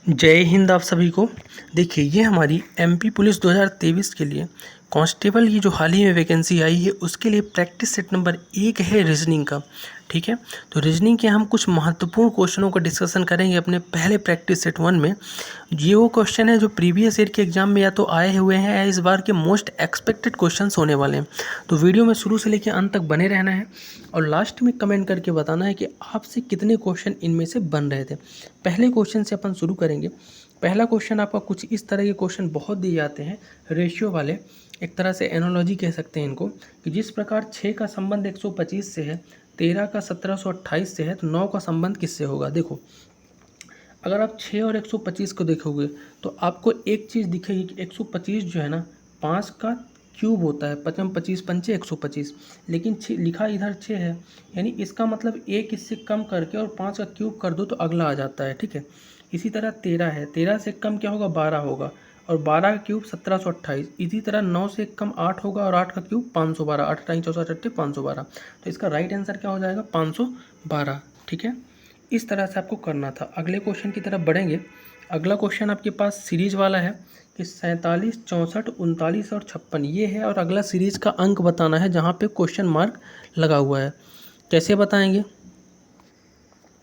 जय हिंद आप सभी को। देखिए ये हमारी एमपी पुलिस 2023 के लिए कांस्टेबल की जो हाल ही में वैकेंसी आई है उसके लिए प्रैक्टिस सेट नंबर 1 है रीजनिंग का। ठीक है, तो रीजनिंग के हम कुछ महत्वपूर्ण क्वेश्चनों का डिस्कशन करेंगे अपने पहले प्रैक्टिस सेट 1 में। ये वो क्वेश्चन है जो प्रीवियस ईयर के एग्जाम में या तो आए हुए हैं या इस बार के मोस्ट एक्सपेक्टेड क्वेश्चंस होने वाले हैं। तो वीडियो में शुरू से लेकर अंत तक बने रहना है और लास्ट में कमेंट करके बताना है कि आपसे कितने क्वेश्चन इनमें से बन रहे थे। पहले क्वेश्चन से अपन शुरू करेंगे। पहला क्वेश्चन आपका कुछ इस तरह के क्वेश्चन बहुत दिए जाते हैं रेशियो वाले, एक तरह से एनालॉजी कह सकते हैं इनको, कि जिस प्रकार 6 का संबंध 125 से है, 13 का 1728 से है, तो 9 का संबंध किससे होगा। देखो अगर आप 6 और 125 को देखोगे तो आपको एक चीज़ दिखेगी कि 125 जो है ना 5 का क्यूब होता है, पचम 25 पंचे 125, लेकिन लिखा इधर 6 है, यानी इसका मतलब एक इससे कम करके और 5 का क्यूब कर दो तो अगला आ जाता है। ठीक है, इसी तरह 13 है, 13 से कम क्या होगा 12 होगा और 12 का क्यूब 1728। इसी तरह 9 से कम 8 होगा और 8 का क्यूब 512, 8 टाइम 64 512, तो इसका राइट आंसर क्या हो जाएगा 512। ठीक है, इस तरह से आपको करना था। अगले क्वेश्चन की तरफ बढ़ेंगे। अगला क्वेश्चन आपके पास सीरीज वाला है कि 47, 64, 39 और 56 ये है और अगला सीरीज का अंक बताना है जहाँ पे क्वेश्चन मार्क लगा हुआ है। कैसे बताएंगे,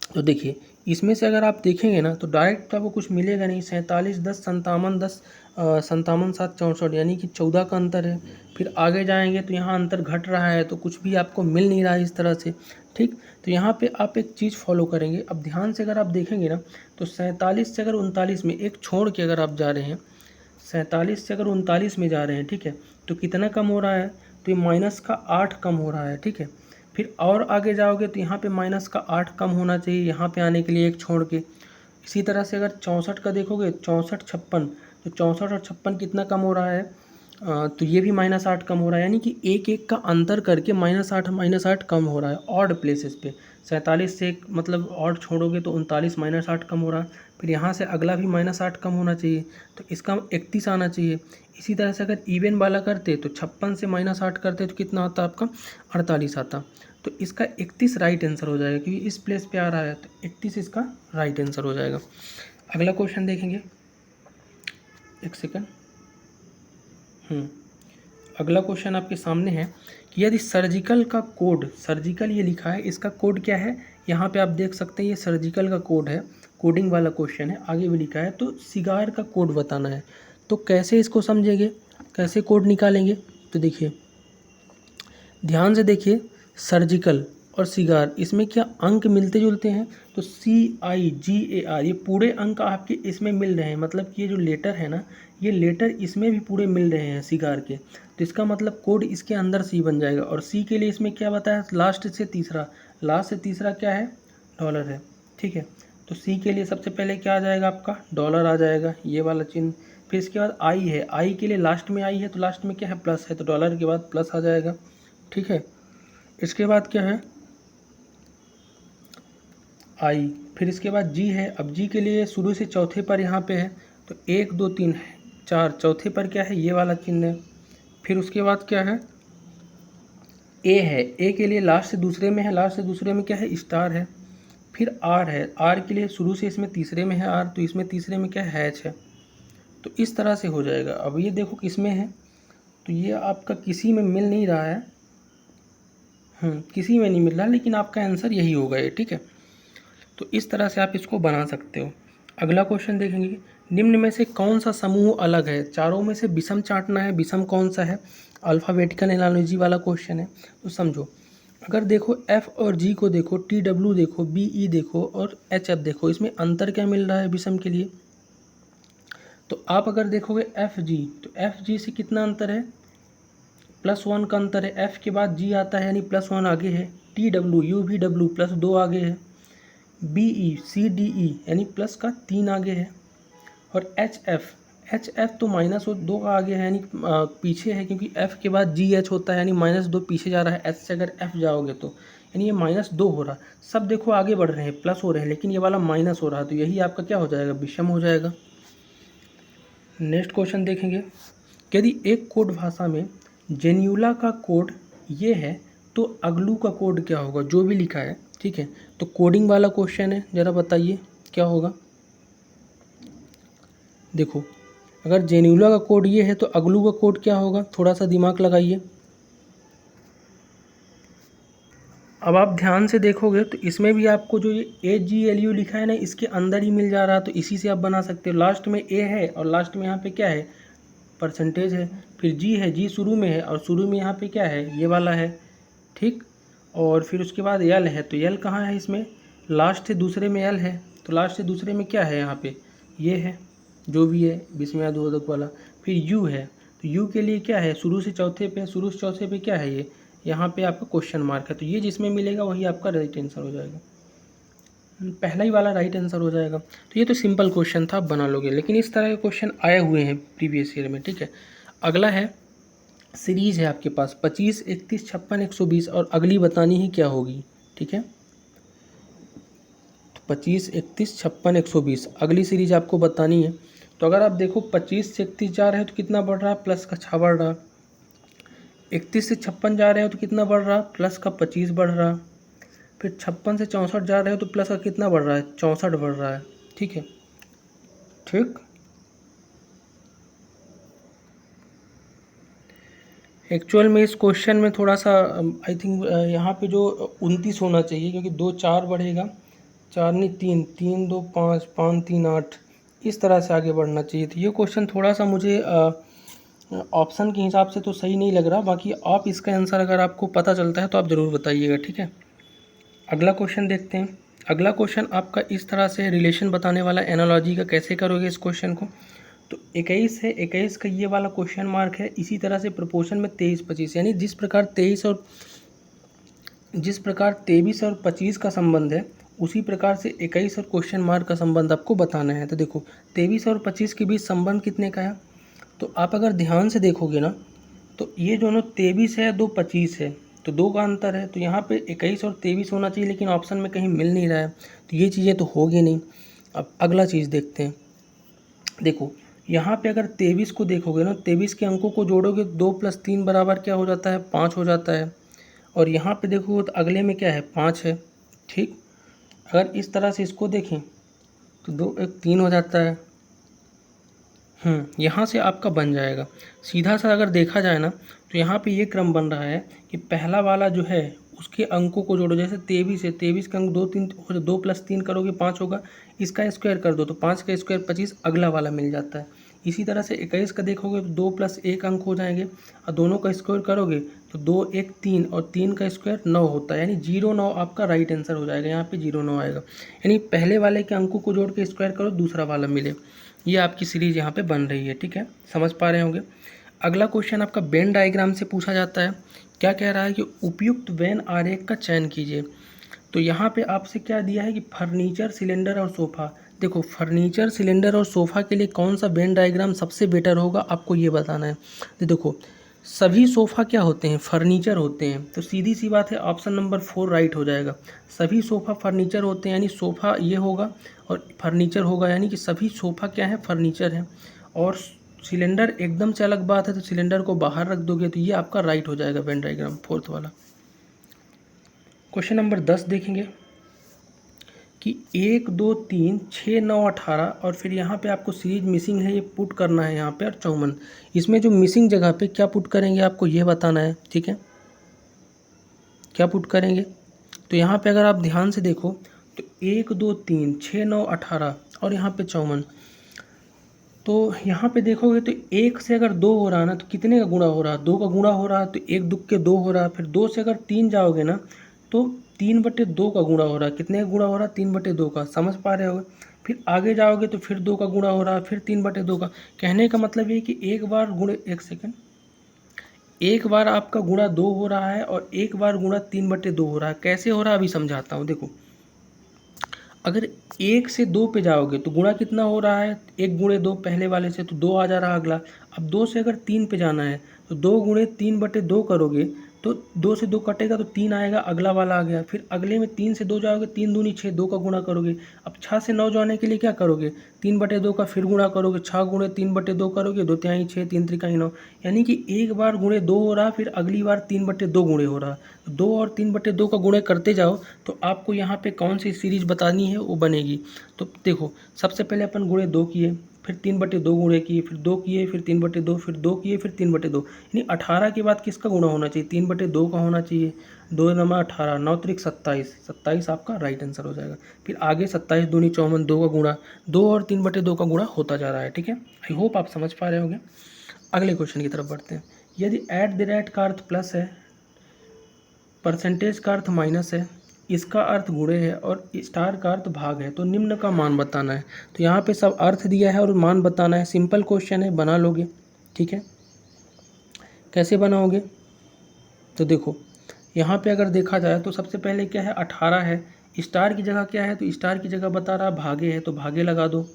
तो देखिए इसमें से अगर आप देखेंगे ना तो डायरेक्ट तो आपको कुछ मिलेगा नहीं। 47 10 57 10 57 7 64 यानी कि 14 का अंतर है। फिर आगे जाएंगे तो यहाँ अंतर घट रहा है तो कुछ भी आपको मिल नहीं रहा है इस तरह से। ठीक, तो यहाँ पे आप एक चीज़ फॉलो करेंगे। अब ध्यान से अगर आप देखेंगे ना तो 47 से अगर 39 में एक छोड़ के अगर आप जा रहे हैं, 47 से अगर 39 में जा रहे हैं, ठीक है, तो कितना कम हो रहा है, तो ये माइनस का 8 कम हो रहा है। ठीक है, फिर और आगे जाओगे तो यहाँ पे माइनस का 8 कम होना चाहिए यहाँ पे आने के लिए एक छोड़ के। इसी तरह से अगर 64 का देखोगे 64 56, तो 64 और 56 कितना कम हो रहा है, तो ये भी -8 कम हो रहा है, यानी कि एक एक का अंतर करके -8 कम हो रहा है ऑड प्लेसेस पे। 47 से एक मतलब ऑड छोड़ोगे तो 39 -8 कम हो रहा है। फिर यहाँ से अगला भी -8 कम होना चाहिए, तो इसका 31 आना चाहिए। इसी तरह से अगर इवन वाला करते तो 56 से -8 करते तो कितना आता आपका 48 आता। तो इसका 31 राइट आंसर हो जाएगा क्योंकि इस प्लेस पे आ रहा है, तो 31 इसका राइट आंसर हो जाएगा। अगला क्वेश्चन देखेंगे, एक सेकंड। अगला क्वेश्चन आपके सामने है कि यदि सर्जिकल का कोड, सर्जिकल ये लिखा है, इसका कोड क्या है, यहाँ पे आप देख सकते हैं ये सर्जिकल का कोड है, कोडिंग वाला क्वेश्चन है, आगे भी लिखा है, तो सिगार का कोड बताना है। तो कैसे इसको समझेंगे, कैसे कोड निकालेंगे, तो देखिए ध्यान से देखिए, सर्जिकल और सिगार इसमें क्या अंक मिलते जुलते हैं, तो CIGAR ये पूरे अंक आपके इसमें मिल रहे हैं, मतलब कि ये जो लेटर है ना ये लेटर इसमें भी पूरे मिल रहे हैं सिगार के, तो इसका मतलब कोड इसके अंदर C बन जाएगा। और C के लिए इसमें क्या बताया, लास्ट से तीसरा क्या है, डॉलर है। ठीक है, तो C के लिए सबसे पहले क्या आ जाएगा आपका, डॉलर आ जाएगा, ये वाला चिन्ह। फिर इसके बाद I है, I के लिए लास्ट में I है, तो लास्ट में क्या है, प्लस है, तो डॉलर के बाद प्लस आ जाएगा। ठीक है, इसके बाद क्या है, आई। फिर इसके बाद जी है, अब जी के लिए शुरू से चौथे पर यहाँ पे है, तो 1 2 3 4, चौथे पर क्या है, ये वाला चिन्ह है। फिर उसके बाद क्या है, ए है, ए के लिए लास्ट से दूसरे में है, लास्ट से दूसरे में क्या है, स्टार है। फिर आर है, आर के लिए शुरू से इसमें तीसरे में है आर, तो इसमें तीसरे में क्या है, हैच है। तो इस तरह से हो जाएगा। अब ये देखो किस में है, तो ये आपका किसी में मिल नहीं रहा है, किसी में नहीं मिल रहा, लेकिन आपका आंसर यही होगा ये। ठीक है, तो इस तरह से आप इसको बना सकते हो। अगला क्वेश्चन देखेंगे, निम्न में से कौन सा समूह अलग है, चारों में से विषम चाटना है, विषम कौन सा है, अल्फ़ाबेटिकल एनालॉजी वाला क्वेश्चन है। तो समझो, अगर देखो F और G को देखो, TW देखो, BE देखो और HF देखो, इसमें अंतर क्या मिल रहा है विषम के लिए, तो आप अगर देखोगे FG, तो FG से कितना अंतर है, +1 का अंतर है। F के बाद G आता है यानी +1 आगे है। TW UVW +2 आगे है। BE CDE यानी प्लस का 3 आगे है। और HF तो -2 का आगे है, यानी पीछे है, क्योंकि F के बाद GH होता है यानी -2 पीछे जा रहा है। H से अगर F जाओगे तो यानी ये -2 हो रहा है। सब देखो आगे बढ़ रहे हैं, प्लस हो रहे हैं, लेकिन ये वाला माइनस हो रहा है, तो यही आपका क्या हो जाएगा, विषम हो जाएगा। नेक्स्ट क्वेश्चन देखेंगे, यदि एक कोड भाषा में जेन्यूला का कोड ये है तो अगलू का कोड क्या होगा, जो भी लिखा है। ठीक है, तो कोडिंग वाला क्वेश्चन है, ज़रा बताइए क्या होगा। देखो अगर जेन्युला का कोड ये है तो अगलू का कोड क्या होगा, थोड़ा सा दिमाग लगाइए। अब आप ध्यान से देखोगे तो इसमें भी आपको जो ये AGLU लिखा है ना, इसके अंदर ही मिल जा रहा है, तो इसी से आप बना सकते हो। लास्ट में ए है और लास्ट में यहाँ पे क्या है, परसेंटेज है। फिर जी है, जी शुरू में है और शुरू में यहाँ पे क्या है, ये वाला है, ठीक। और फिर उसके बाद यल है, तो यल कहाँ है इसमें, लास्ट से दूसरे में यल है, तो लास्ट से दूसरे में क्या है, यहाँ पे ये है, जो भी है विस्मयादिबोधक वाला। फिर यू है, तो यू के लिए क्या है, शुरू से चौथे पे, शुरू से चौथे पे क्या है, ये यहाँ पे आपका क्वेश्चन मार्क है, तो ये जिसमें मिलेगा वही आपका राइट आंसर हो जाएगा, पहला ही वाला राइट आंसर हो जाएगा। तो ये तो सिंपल क्वेश्चन था, आप बना लोगे, लेकिन इस तरह के क्वेश्चन आए हुए हैं प्रीवियस ईयर में, ठीक है। अगला है सीरीज है आपके पास 25, 31, 56, 120 और अगली बतानी ही क्या होगी, ठीक है। 25, 31, 56, 120 अगली सीरीज आपको बतानी है। तो अगर आप देखो 25 से 31 जा रहे हो तो कितना बढ़ रहा है, प्लस का 6 बढ़ रहा। 31 से 56 जा रहे हो तो कितना बढ़ रहा, प्लस का 25 बढ़ रहा। फिर 56 से 64 जा रहे हो तो प्लस का कितना बढ़ रहा है, 64 बढ़ रहा है, ठीक है, ठीक। एक्चुअल में इस क्वेश्चन में थोड़ा सा आई थिंक यहाँ पे जो 29 होना चाहिए, क्योंकि 2 4 बढ़ेगा, 4 नहीं 3, 3 2 5, 5 3 8, इस तरह से आगे बढ़ना चाहिए। तो ये क्वेश्चन थोड़ा सा मुझे ऑप्शन के हिसाब से तो सही नहीं लग रहा, बाकी आप इसका आंसर अगर आपको पता चलता है तो आप ज़रूर बताइएगा, ठीक है। अगला क्वेश्चन देखते हैं। अगला क्वेश्चन आपका इस तरह से रिलेशन बताने वाला, एनालॉजी का कैसे करोगे इस क्वेश्चन को। तो 21 है, 21 का ये वाला क्वेश्चन मार्क है। इसी तरह से प्रोपोर्शन में 23 25, यानी जिस प्रकार 23 और 25 का संबंध है, उसी प्रकार से 21 और क्वेश्चन मार्क का संबंध आपको बताना है। तो देखो 23 और 25 के बीच संबंध कितने का है, तो आप अगर ध्यान से देखोगे ना, तो ये दोनों 23 है, 2 25 है, तो 2 का अंतर है। तो यहाँ पे 21 और 23 होना चाहिए, लेकिन ऑप्शन में कहीं मिल नहीं रहा है, तो ये चीज़ें तो होगी नहीं। अब अगला चीज़ देखते हैं। देखो यहाँ पे अगर 23 को देखोगे ना, 23 के अंकों को जोड़ोगे, 2 + 3 बराबर क्या हो जाता है, 5 हो जाता है। और यहाँ पे देखोगे तो अगले में क्या है, 5 है, ठीक। अगर इस तरह से इसको देखें तो 2 1 3 हो जाता है। यहाँ से आपका बन जाएगा सीधा सा। अगर देखा जाए ना, तो यहाँ पे ये क्रम बन रहा है कि पहला वाला जो है उसके अंकों को जोड़ो, जैसे 23 है, 23 के अंक 2 3 2 + 3 करोगे 5 होगा, इसका स्क्वायर कर दो तो 5 का स्क्वायर 25, अगला वाला मिल जाता है। इसी तरह से 21 का देखोगे तो 2 + 1 अंक हो जाएंगे और दोनों का स्क्वायर करोगे तो 2 1 3 और 3 का स्क्वायर 9 होता है, यानी 09 आपका राइट आंसर हो जाएगा। यहाँ पे 09 आएगा, यानी पहले वाले के अंकों को जोड़ के स्क्वायर करो, दूसरा वाला मिले। ये आपकी सीरीज यहाँ पे बन रही है, ठीक है, समझ पा रहे होंगे। अगला क्वेश्चन आपका वेन डायग्राम से पूछा जाता है। क्या कह रहा है कि उपयुक्त वेन आरेख का चयन कीजिए। तो यहाँ पे आपसे क्या दिया है कि फर्नीचर, सिलेंडर और सोफ़ा। देखो फर्नीचर, सिलेंडर और सोफ़ा के लिए कौन सा वेन डायग्राम सबसे बेटर होगा, आपको ये बताना है। तो देखो सभी सोफ़ा क्या होते हैं, फर्नीचर होते हैं, तो सीधी सी बात है ऑप्शन नंबर 4 राइट हो जाएगा। सभी सोफ़ा फर्नीचर होते हैं, यानी सोफ़ा ये होगा और फर्नीचर होगा, यानी कि सभी सोफ़ा क्या है, फर्नीचर है। और सिलेंडर एकदम से अलग बात है, तो सिलेंडर को बाहर रख दोगे तो ये आपका राइट हो जाएगा वेन डायग्राम, 4th वाला। क्वेश्चन नंबर 10 देखेंगे कि 1 2 3 6 9 18 और फिर यहाँ पे आपको सीरीज मिसिंग है, ये पुट करना है यहाँ पे, और 54। इसमें जो मिसिंग जगह पे क्या पुट करेंगे आपको ये बताना है, ठीक है, क्या पुट करेंगे। तो यहाँ पे अगर आप ध्यान से देखो तो 1 2 3 6 9 18 और यहाँ पे 54। तो यहाँ पे देखोगे तो 1 से अगर 2 हो रहा है ना, तो कितने का गुणा हो रहा है, 2 का गुणा हो रहा है, तो 1 2 के 2 हो रहा है। फिर 2 से अगर 3 जाओगे ना, तो 3/2 का गुणा हो रहा है। कितने का गुणा हो रहा है, 3/2 का, समझ पा रहे होगे। फिर आगे जाओगे तो फिर 2 का गुणा हो रहा है, फिर 3/2 का। कहने का मतलब ये कि एक बार गुणे, एक सेकेंड, एक बार आपका गुणा 2 हो रहा है और एक बार गुणा 3/2 हो रहा है। कैसे हो रहा है अभी समझाता हूँ। देखो अगर 1 से 2 पे जाओगे तो गुणा कितना हो रहा है, 1 × 2 पहले वाले से, तो 2 आ जा रहा अगला। अब 2 से अगर 3 पे जाना है तो 2 × 3/2 करोगे तो 2 से 2 कटेगा तो 3 आएगा, अगला वाला आ गया। फिर अगले में 3 से 2 जाओगे, 3 दूनी 6, 2 का गुणा करोगे। अब 6 से 9 जाने के लिए क्या करोगे, 3/2 का फिर गुणा करोगे, 6 × 3/2 करोगे, 2 तिहाई 6, 3 त्रिकाई 9, यानी कि एक बार गुणे 2 हो रहा, फिर अगली बार 3/2 गुणे हो रहा। 2 और 3/2 का गुणे करते जाओ तो आपको यहाँ पे कौन सी सीरीज बतानी है वो बनेगी। तो देखो सबसे पहले अपन गुणे 2 किए, फिर 3/2 गुणे किए, फिर 2 किए, फिर 3/2, फिर 2 किए, फिर 3/2, यानी 18 के बाद किसका गुणा होना चाहिए? 3/2 का होना चाहिए। 2 × 18, 9 त्रिक 27, 27 आपका राइट आंसर हो जाएगा। फिर आगे 27 दूनी 54, 2 का गुणा, 2 और 3/2 का गुणा होता जा रहा है, ठीक है। आई होप आप समझ पा रहे होंगे। अगले क्वेश्चन की तरफ बढ़ते हैं। यदि एट द रेट का अर्थ प्लस है, परसेंटेज का अर्थ माइनस है, इसका अर्थ गुणे है और स्टार का अर्थ भाग है, तो निम्न का मान बताना है। तो यहाँ पे सब अर्थ दिया है और मान बताना है। सिंपल क्वेश्चन है, बना लोगे, ठीक है। कैसे बनाओगे? तो देखो यहाँ पे अगर देखा जाए तो सबसे पहले क्या है, 18 है, स्टार की जगह क्या है, तो स्टार की जगह बता रहा भागे है, तो भागे लगा दो,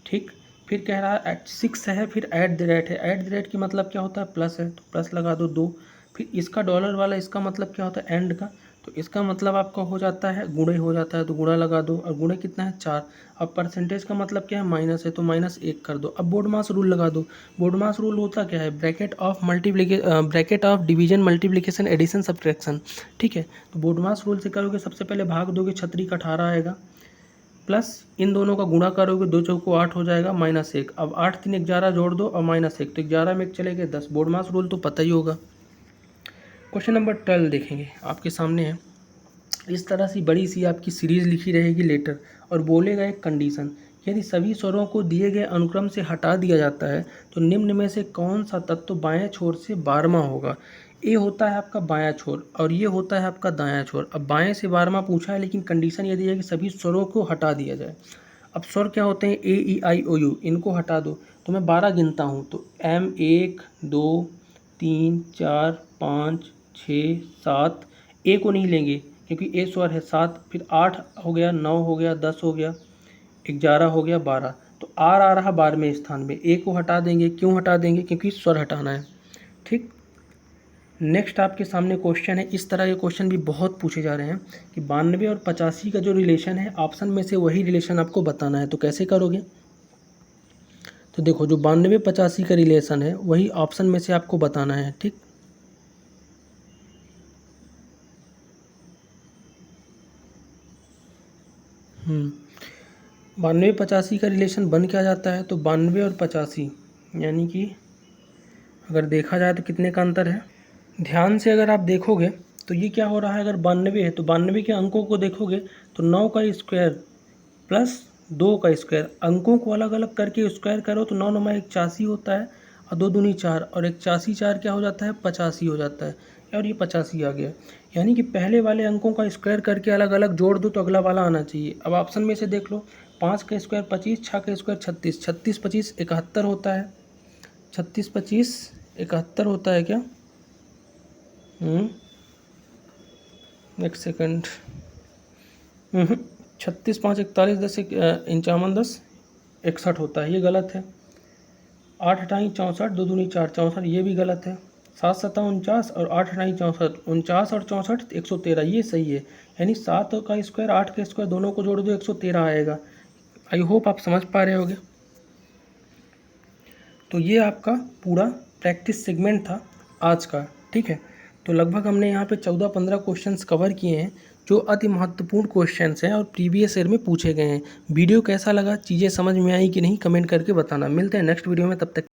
ठीक। फिर कह रहा है 6 है, फिर ऐट द रेट है, ऐट द रेट की मतलब क्या होता है, प्लस है, तो प्लस लगा दो 2। फिर इसका डॉलर वाला, इसका मतलब क्या होता है, एंड का, तो इसका मतलब आपका हो जाता है गुणे हो जाता है, तो गुणा लगा दो, और गुणे कितना है 4। अब परसेंटेज का मतलब क्या है, माइनस है, तो -1 कर दो। अब बोर्ड मास रूल लगा दो। बोर्ड मास रूल होता क्या है, bracket of division multiplication addition subtraction, ठीक है। तो बोर्ड मास रूल से करोगे, सबसे पहले भाग दोगे, 36 का 18 आएगा, प्लस इन दोनों का गुणा करोगे, 2 चौको 8 हो जाएगा, -1। अब 8 3 11 जोड़ दो और -1, तो 11 में 1 चले गए 10। बोर्ड मास रूल तो पता ही होगा। क्वेश्चन नंबर 12 देखेंगे, आपके सामने है। इस तरह से बड़ी सी आपकी सीरीज लिखी रहेगी लेटर, और बोलेगा एक कंडीशन, यदि सभी स्वरों को दिए गए अनुक्रम से हटा दिया जाता है तो निम्न में से कौन सा तत्व बाएं छोर से 12वां होगा। ये होता है आपका बायां छोर और ये होता है आपका दायां छोर। अब बाएं से 12वां पूछा है, लेकिन कंडीशन ये दी है कि सभी स्वरों को हटा दिया जाए। अब स्वर क्या होते हैं, ए ई आई ओ यू, इनको हटा दो। तो मैं 12 गिनता हूँ, तो M 1 2 3 4 5 6 7, ए को नहीं लेंगे क्योंकि ए स्वर है, 7, फिर 8 हो गया, 9 हो गया, 10 हो गया, 11 हो गया, 12, तो आर आ रहा 12वें स्थान में। ए को हटा देंगे, क्यों हटा देंगे, क्योंकि स्वर हटाना है, ठीक। नेक्स्ट आपके सामने क्वेश्चन है, इस तरह के क्वेश्चन भी बहुत पूछे जा रहे हैं कि 92 और 85 का जो रिलेशन है, ऑप्शन में से वही रिलेशन आपको बताना है। तो कैसे करोगे? तो देखो, जो 92 85 का रिलेशन है वही ऑप्शन में से आपको बताना है, ठीक। हम्म 92 85 का रिलेशन बन क्या जाता है, तो 92 और 85 यानी कि अगर देखा जाए तो कितने का अंतर है। ध्यान से अगर आप देखोगे तो ये क्या हो रहा है, अगर 92 है तो 92 के अंकों को देखोगे तो 9 का स्क्वायर प्लस 2 का स्क्वायर, अंकों को अलग अलग करके स्क्वायर करो तो 9 9 81 होता है, और 2 दूनी 4, और 81 4 क्या हो जाता है, 85 हो जाता है, और ये 85 आ गया। यानी कि पहले वाले अंकों का स्क्वायर करके अलग अलग जोड़ दो तो अगला वाला आना चाहिए। अब ऑप्शन में से देख लो, 5 का स्क्वायर 25, 6 का स्क्वायर 36, 36 25 71 होता है, 36 25 71 होता है क्या, एक सेकंड, 36 5 41 10 51 10 61 होता है, ये गलत है। 8 अठाई 64, 2 दूनी 4 64, ये भी गलत है। 7 7 49 और 8 अठाई 64, 49 और 64 113, ये सही है। यानी 7 का स्क्वायर 8 का स्क्वायर दोनों को जोड़ दो 113 आएगा। आई होप आप समझ पा रहे होगे। तो ये आपका पूरा प्रैक्टिस सेगमेंट था आज का, ठीक है। तो लगभग हमने यहाँ पे 14-15 क्वेश्चंस कवर किए हैं जो अति महत्वपूर्ण क्वेश्चंस हैं और प्रीवियस ईयर में पूछे गए हैं। वीडियो कैसा लगा, चीज़ें समझ में आई कि नहीं, कमेंट करके बताना। मिलते हैं नेक्स्ट वीडियो में, तब तक